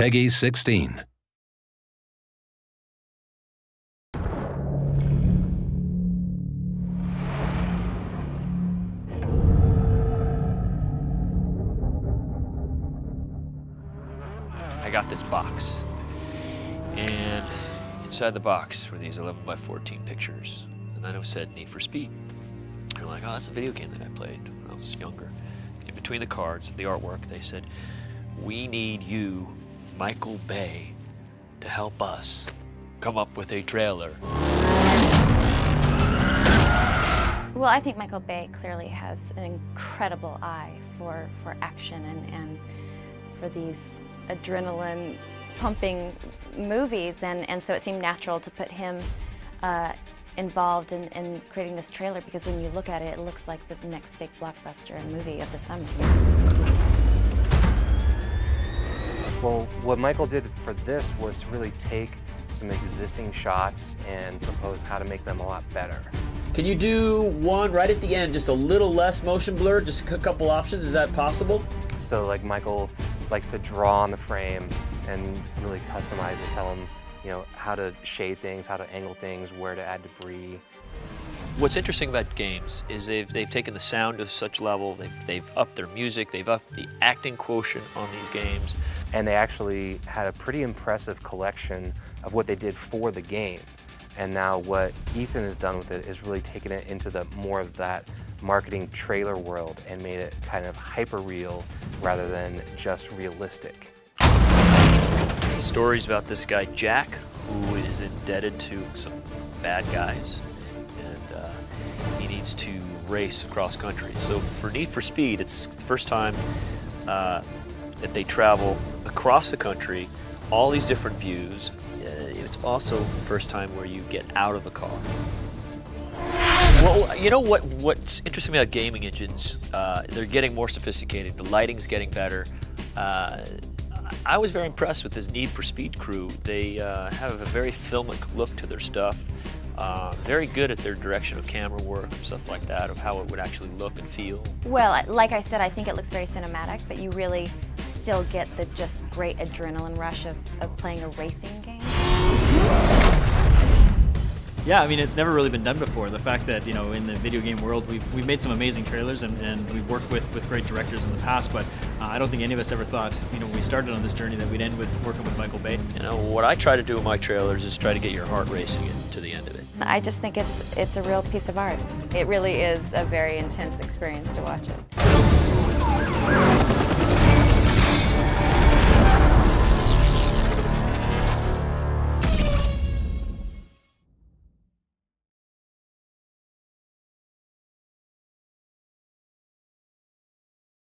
Peggy 16. I got this box, and inside the box were these 11 by 14 pictures, and then it said Need for Speed. They're like, oh, that's a video game that I played when I was younger. In between the cards, the artwork, they said, we need you, Michael Bay, to help us come up with a trailer. Well, I think Michael Bay clearly has an incredible eye for action and for these adrenaline-pumping movies, and so it seemed natural to put him involved in creating this trailer, because when you look at it, it looks like the next big blockbuster movie of the summer. Well, what Michael did for this was to really take some existing shots and propose how to make them a lot better. Can you do one right at the end, just a little less motion blur, just a couple options? Is that possible? So like Michael likes to draw on the frame and really customize it, tell him, you know, how to shade things, how to angle things, where to add debris. What's interesting about games is they've taken the sound to such level, they've upped their music, they've upped the acting quotient on these games. And they actually had a pretty impressive collection of what they did for the game. And now what Ethan has done with it is really taken it into the more of that marketing trailer world and made it kind of hyper real rather than just realistic. The story's about this guy, Jack, who is indebted to some bad guys, and he needs to race across country. So for Need for Speed, it's the first time that they travel across the country, all these different views. It's also the first time where you get out of the car. Well, you know what's interesting about gaming engines? They're getting more sophisticated. The lighting's getting better. I was very impressed with this Need for Speed crew. They have a very filmic look to their stuff. Very good at their direction of camera work and stuff like that, of how it would actually look and feel. Well, like I said, I think it looks very cinematic, but you really still get the just great adrenaline rush of playing a racing game. Yeah, I mean, it's never really been done before. The fact that, you know, in the video game world, we've made some amazing trailers and we've worked with great directors in the past, but I don't think any of us ever thought, you know, when we started on this journey that we'd end with working with Michael Bay. You know, what I try to do in my trailers is try to get your heart racing to the end of it. I just think it's a real piece of art. It really is a very intense experience to watch it.